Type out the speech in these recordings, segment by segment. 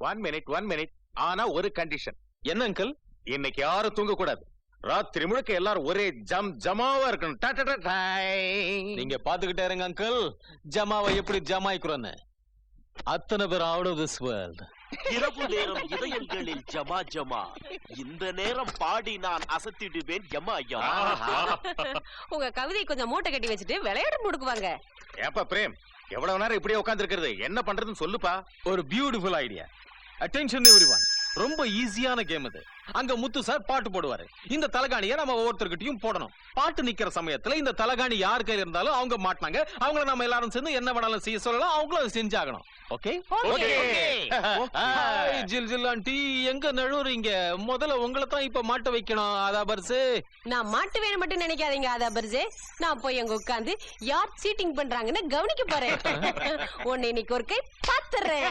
One minute. ஆனா ஒரு condition. என்ன அங்கிள்? இன்னைக்கு யாரும் தூங்க கூடாது. ராத்திரி முழுக்க எல்லாரும் ஒரே ஜமாவா இருக்கணும். நீங்க பாத்துக்கிட்டே இருங்க அங்கிள், ஜமாவை எப்படி ஜமாய்க்கிறோன்னு. அத்தனை பேர் அவுட் ஆஃப் திஸ் வேர்ல்ட். இரவு நேரம் இதயங்களில் ஜமா ஜமா. இந்த நேரம் பாடி நான் அசத்திடுவேன் யமா யமா. உங்க கவிதை கொஞ்சம் மூட்டை கட்டி வச்சுட்டு விளையாட முடுக்குவாங்க. ஏப்பா பிரேம், எவ்வளவு நேரம் இப்படியே உட்கார்ந்து இருக்கிறது? என்ன பண்றதுன்னு சொல்லுப்பா. ஒரு பியூட்டிஃபுல் ஐடியா. Attention everyone. ரொம்ப ஈஸியான கேம் இது. அங்க முத்து சார் பாட்டு போடுவாரு. இந்த தலகாணியை நம்ம ஒவ்வொருத்தர்கிட்டயும் போடணும். பாட்டு நிக்கிற சமயத்துல இந்த தலகாணி யார் கையில இருந்தாலும் அவங்க மாட்டினாங்க, அவங்கள நம்ம எல்லாரும் சேர்ந்து என்ன வேணாலும் செய்ய சொல்லலாம். அவங்களும் அதை செஞ்சாகணும். ஓகே ஜில் ஜில் ஆண்டி, எங்க நழுவுறீங்க? முதல்ல உங்களை தான் இப்ப மாட்ட வைக்கணும். அதா பர்ஸு, நான் மாட்டு வேணும் மட்டும் நினைக்காதீங்க. அதா பர்ஸே, நான் போய் அங்க உட்கார்ந்து யார் சீட்டிங் பண்றாங்கன்னு கவனிக்க போறேன். உன்னை இன்னைக்கு ஒரு கை பாத்துறேன்.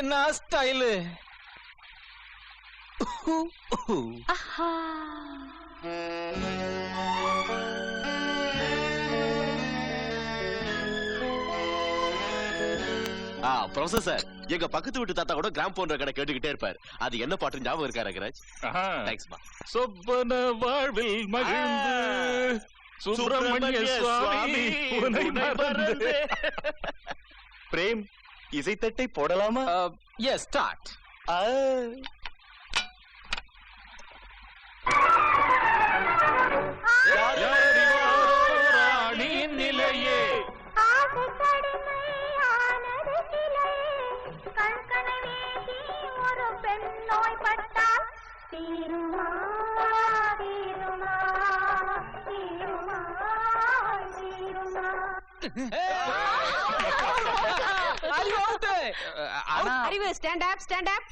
என்ன ஸ்டைலு! ப்ரொஃபசர் சார், எங்க பக்கத்து வீட்டு தாத்தா கூட கிராம் போன்ற கடை கேட்டுக்கிட்டே இருப்பார். அது என்ன பாட்டு ஞாபகம் இருக்கா ரங்கராஜ்? தேங்க்ஸ்மா. சொப்பன வாழ்வில் மகிழ்ந்து சுப்பிரமணிய சுவாமி உன்னை மறந்து. பிரேம், இசைத்தட்டை போடலாமா? Yes, start. ராணியின் நிலையே ஒரு பெண் நோய்பட்டால் தீருமா தீருமா தீருமா தீருமா. அறிவு, ஸ்டாண்ட் அப், ஸ்டாண்ட் அப்.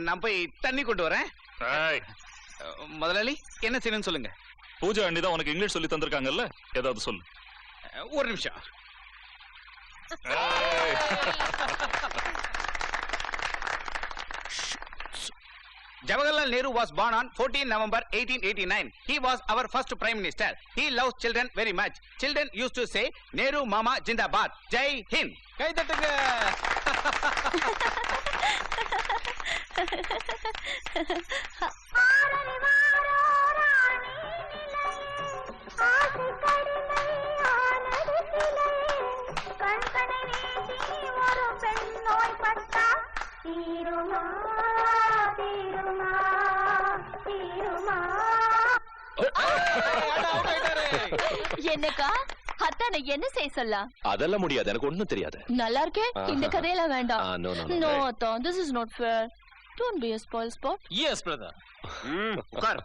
நான் போய் தண்ணி கொண்டு வரேன். முதலாளி, என்ன செய்யணும்னு சொல்லுங்க. பூஜா அண்ணி தான் உனக்கு இங்கிலீஷ் சொல்லி தந்திருக்காங்கல்ல, ஏதாவது சொல்லு. ஒரு நிமிஷம். Jawaharlal Nehru was born on 14 November 1889. He was our first Prime Minister. He loves children very much. Children used to say, Nehru Mama Jindabad. Jai Hind. கை தட்டுங்க. ஒரு பெண் நோய்பட்டால் தீருமா தீருமா தீருமா. என்னக்கா அத்தானை என்ன செய்ய சொல்லலாம்? அதெல்லாம் முடியாது, எனக்கு ஒண்ணும் தெரியாது. நல்லா இருக்கே, இந்த கதையெல்லாம் வேண்டாம். நோ அத்தா, this is not fair. Don't be a spoil sport. Yes, brother. உட்கார்.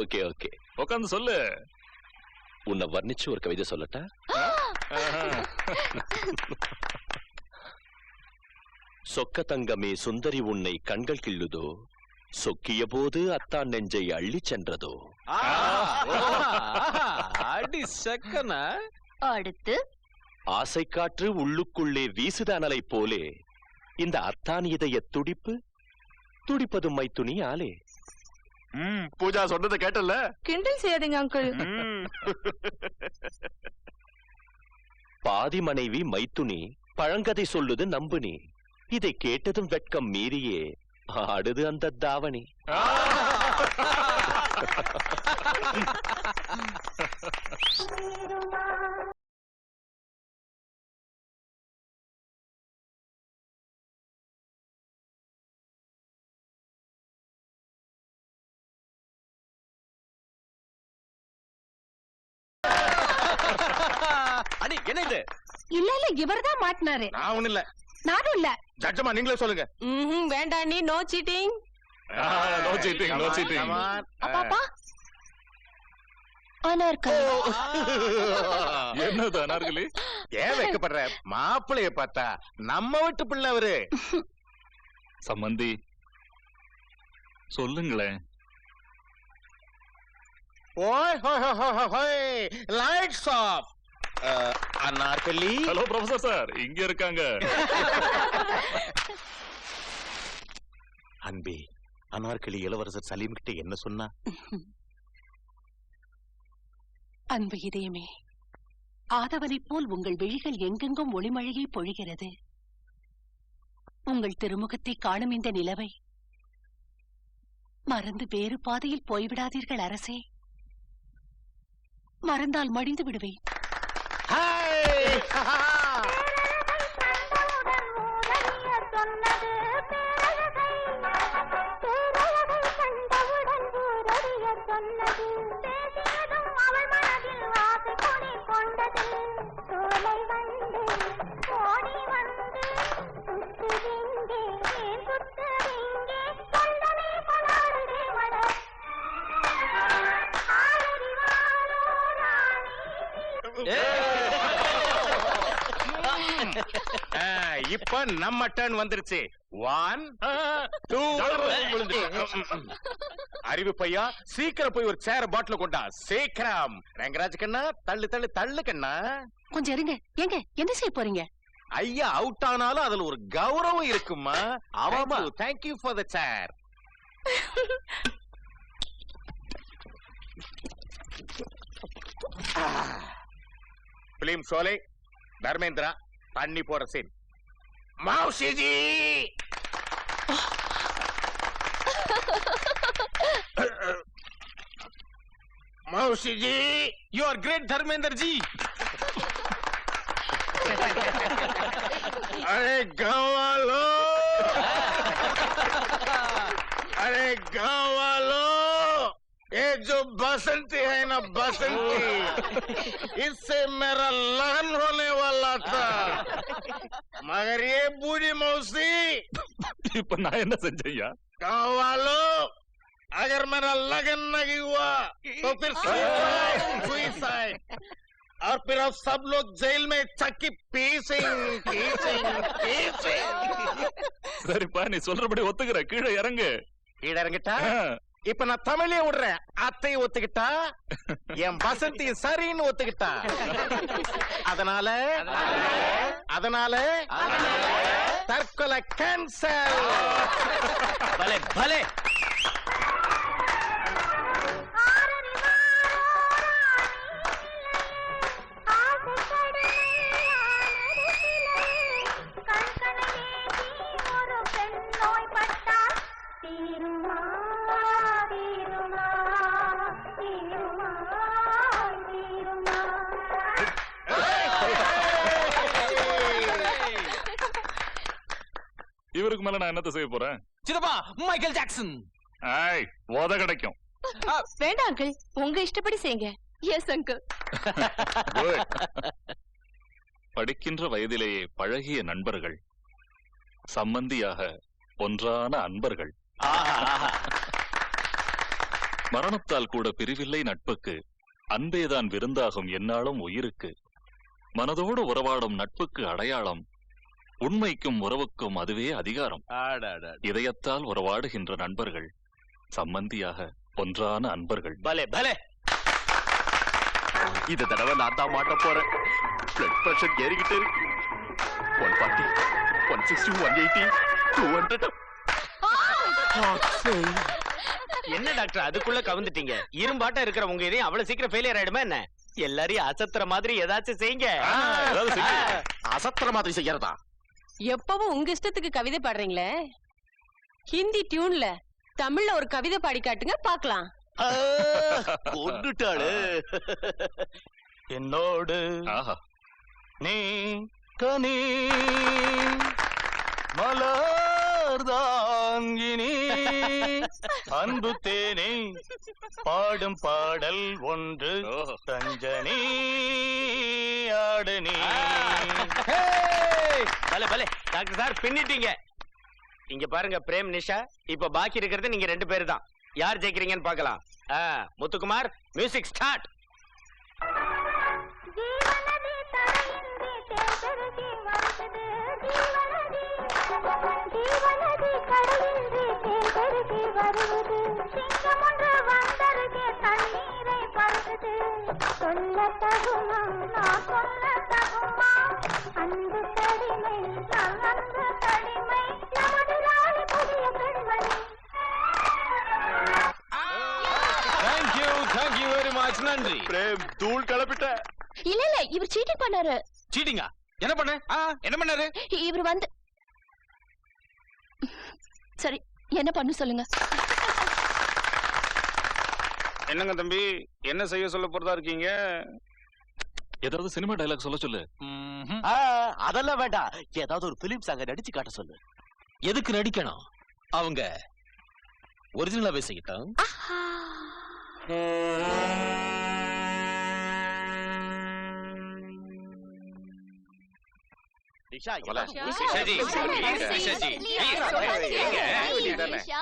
ஓகே ஓகே, உட்கார்ந்து சொல்லு. உன்னை வர்ணிச்சு ஒரு கவிதை சொல்லட்டா? சொக்க தங்கமே சுந்தரி உன்னை கண்கள் கிள்ளுதோ, சொக்கிய போது அத்தான் நெஞ்சை அள்ளி சென்றதோ. அடி சக்கனா. அடுத்து ஆசை காற்று உள்ளுக்குள்ளே வீசுதானலை போலே இந்த அத்தான் இதய துடிப்பு துடிப்பது மைத்துணி ஆலே. பூஜா சொன்னதை கேட்டல? கிண்டல் செய்யாதீங்க அங்கிள். பாதி மனைவி மைத்துனி பழங்கதை சொல்லுது நம்புனி, இதை கேட்டதும் வெட்கம் மீறியே ஆடுது அந்த தாவணி. அடி, என்ன இது? இல்ல இல்ல, இவர்தான் மாட்டினாரு. நான் ஒண்ணு இல்ல. நானும் இல்ல. ஜட்ஜமா நீங்களே சொல்லுங்க. வேண்டாம், நீ no cheating. No cheating, no cheating. பாப்பா அனார்கலி. என்னது அனார்கலி? ஏன் வைக்கப்படுற? மாப்பிளைய பார்த்தா நம்ம வீட்டு பிள்ளை அவரு. சம்பந்தி சொல்லுங்களேன். ஓய் ஹோய், lights off. Anarkali. Hello professor sir, இங்க இருக்காங்க. அன்பே, அனார்கலி இளவரசர் சலீம் கிட்ட என்ன சொன்னா? அன்பு இதயமே, ஆதவனைப் போல் உங்கள் விழிகள் எங்கெங்கும் ஒளிமழையை பொழிகிறது. உங்கள் திருமுகத்தை காணும் இந்த நிலவை மறந்து வேறு பாதையில் போய்விடாதீர்கள் அரசே. மறந்தால் மடிந்து விடுவேன். இப்ப நம்ம டர்ன் வந்துருச்சு. 1 2 அறிவு பையா, சீக்கிரம் போய் ஒரு சேர பாட்டில் கொண்டா. சீக்கிரம். ரங்கராஜ் கண்ணா, தள்ளு தள்ளு தள்ளு கண்ணா. கொஞ்சம் இருங்க. ஏங்க என்ன செய்ய போறீங்க? ஐயா அவுட் ஆனாலும் அதுல ஒரு கௌரவம் இருக்குமா. ஆமாமா. Thank you for the chair. Film சோலை, தர்மேந்திரா, தண்ணி போற scene. மௌஷிஜி மௌஷிஜி, You are great, Dharmender ji. अरे गाँव वालों, अरे गाँव वालों, ये जो बसंती है ना बसंती, इससे मेरा लगन होने वाला था, मगर ये बूढ़ी मौसी, இப்ப நான் என்ன செஞ்சையா? गाँव वालों, अगर मेरा लगन नहीं हुआ तो फिर सुसाइड, और फिर अब सब लोग जेल में चक्की पीसेंगे. சரிப்பா, நீ சொல்றபடி ஒத்துக்கிற. கீழே இறங்கு. கீழே இறங்கிட்டா இப்ப நான் தமிழே விடுறேன். அத்தையை ஒத்துக்கிட்டா, என் வசந்தி சரின்னு ஒத்துக்கிட்டா, அதனால தற்கொலை கேன்சல். பலே பலே. இவருக்கு மேல நான் என்னத்த செய்ய போறேன்? சிதப்பா, மைக்கேல் ஜாக்சன். ஐய், ஓத கிடைக்கும். வேண்டாம் அங்கிள், உங்க இஷ்டப்படி செய்யுங்க. Yes uncle. Good. படிக்கின்ற வயதிலேயே பழகிய நண்பர்கள், சம்பந்தியாக ஒன்றான அன்பர்கள், மரணத்தால் கூட பிரிவில்லை நட்புக்கு, அன்பேதான் விருந்தாகும் எந்நாளும் உயிருக்கு, மனதோடு உறவாடும் நட்புக்கு அடையாளம், உண்மைக்கும் உறவுக்கும் அதுவே அதிகாரம். இதயத்தால் உறவாடுகின்ற நண்பர்கள், சம்பந்தியாக ஒன்றான அன்பர்கள். பலே பலே. இந்த தடவை நான் தான் மாட்ட போறேன். பிளட் பிரஷர் ஏறிக்கிட்டு இருக்கு. 140, 160, 180, 200. என்ன டாக்டர் அதுக்குள்ள கவுந்துட்டீங்க? இரும்பாட்டா இருக்கிற உங்க இதயம் அவ்வளவு சீக்கிரம் ஃபெயிலியர் ஆயிடுமா என்ன? எல்லாரையும் அசத்துற மாதிரி ஏதாச்சும் செய்யுங்க. அசத்துற மாதிரி செய்யறதா? எப்பவும் உங்க இஷ்டத்துக்கு கவிதை பாடுறீங்களே, ஹிந்தி டியூன்ல தமிழ்ல ஒரு கவிதை பாடி காட்டுங்க பாக்கலாம். கொண்டுட்டாளு. என்னோடு ஆஹா, நீ கனி மலர்தாங்கினி அன்பு தேனே பாடும் பாடல் ஒன்று தஞ்சனி ஆடனி. பலே பலே டாக்டர் சார், பின்னிட்டீங்க. இங்க பாருங்க பிரேம், நிஷா, இப்ப பாக்கி இருக்கிறது நீங்க 2 பேரு தான். யார் ஜெயிக்கிறீங்கன்னு பாக்கலாம். Muthukumar, music start. Thank you very much. நன்றி. பிரேம், தூள் கிளப்பிட்ட. இல்ல இல்ல, இவர் சீட்டிங் பண்ணாரு. சீட்டிங்கா? என்ன பண்ண? என்ன பண்ணாரு? இவர் வந்து சரி என்ன பண்ணு சொல்லுங்க. என்னங்க தம்பி, என்ன செய்ய சொல்ல போறதா இருக்கீங்க? ஏதாவது சினிமா டயலாக் சொல்ல சொல்லு. அதெல்லாம் வேண்டாம், ஏதாவது ஒரு பிலிம் சாங்க நடிச்சு காட்ட சொல்லு. எதுக்கு நடிக்கணும்? அவங்க ஒரிஜினலா பேசிக்கிட்டோம். நிஷா, வல. ஏதாவது நிஷாஜி, பேசுங்க. நிஷாஜி, நிஷாஜி. Please, ஏங்க, please, ஏங்க, please, வேண்டியதுதானே? நிஷா.